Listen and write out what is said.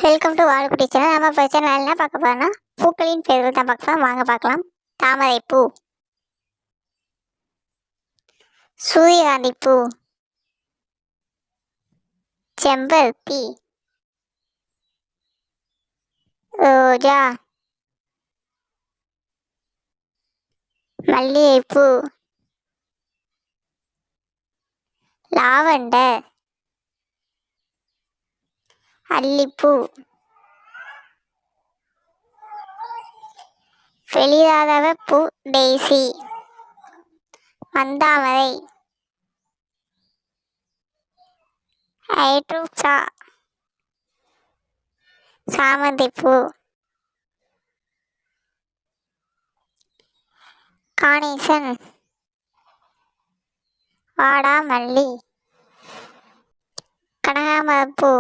Welcome to வாழக்குட்டி channel. நம்ம இப்போ channel என்ன பார்க்க போறோம்னா பூக்களின் பெயர்கள் தான் பார்க்க போறோம். வாங்க பார்க்கலாம். தாமரை பூ, சூரியகாந்தி பூ, செம்பருத்தி, ரோஜா, மல்லிகைப்பூ, லாவெண்டர், அல்லிப்பூ, வெளிராதவ பூ, டெய்சி, மந்தாமரை, ஹைட்ரூப்சா, சாமந்திப்பூ, கார்னேஷன், வாடாமல்லி, கனகாம்பரப்பூ,